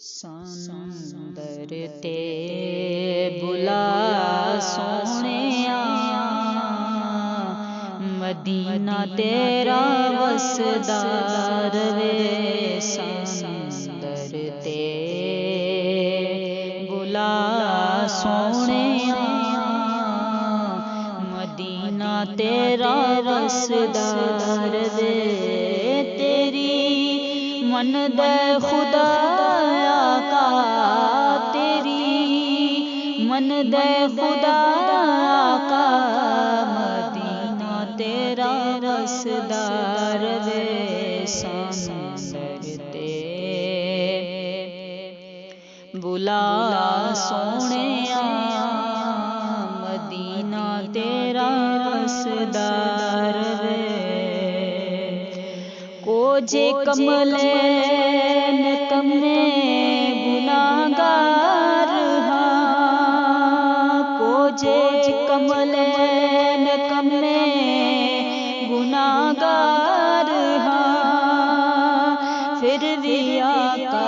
سمندر تے بلا سونیا مدینہ تیرا وسدار وے سمندر تے بلا سونیا مدینہ تیرا وسدار وے تیری من دے خدا من دے خدا کا مدینہ تیرا رسدار وے سمندر تے بلا سونیا مدینہ تیرا رسدار وے کو جے کملین کمنے گناہگار جے کملین کمنے گناہگار پھر بھی آقا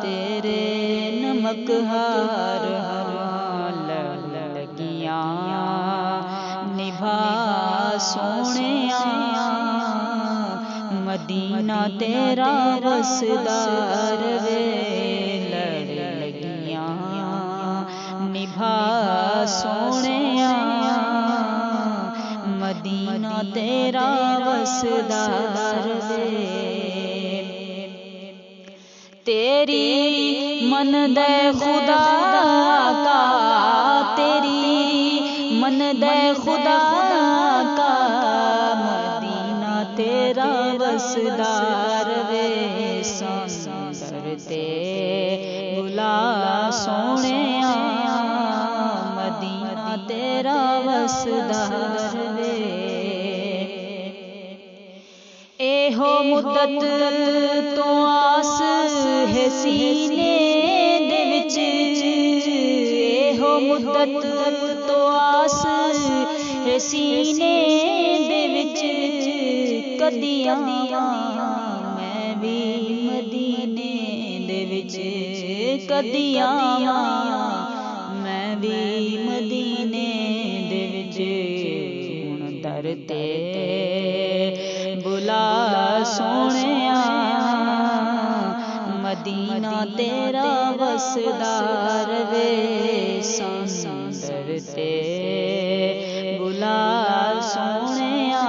تیرے نمک ہار لگیاں نبھا سونیا مدینہ تیرا وسدار وے لگیاں نبھا سونیا مدینہ تیرا وسدار وے تیری من دے خدا کا تیری من دے خدا کا مدینہ تیرا وسدار وے سمندر تے بلا سونیا مدینہ تیرا وسدار وے اے ہو مدت تو آس ہے سینے دے وچ اے ہو مدت تو آس ہے سینے دے وچ کدیاں میں بھی مدینے دے وچ کدیاں میں بھی مدینے دے وچ ہن در تے بلا سونیا مدینہ تیرا وسدار وے سمندر تے بلا سونیا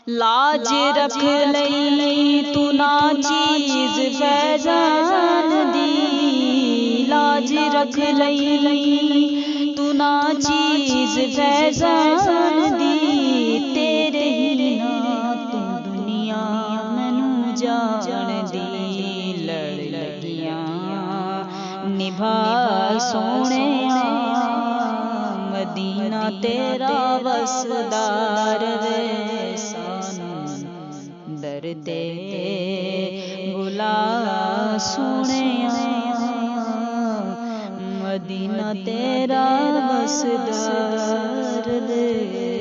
لاج رکھ لئی تو نا چیز فیضان دی لاج رکھ لئی تو نا چیز فیضان دی تیرے ہی نا تو دنیا مینوں جان دی لڑ لگیاں نبھا سونیا مدینہ تیرا وسدار وے سمندر تے بلا سونیا مدینہ تیرا وسدار وے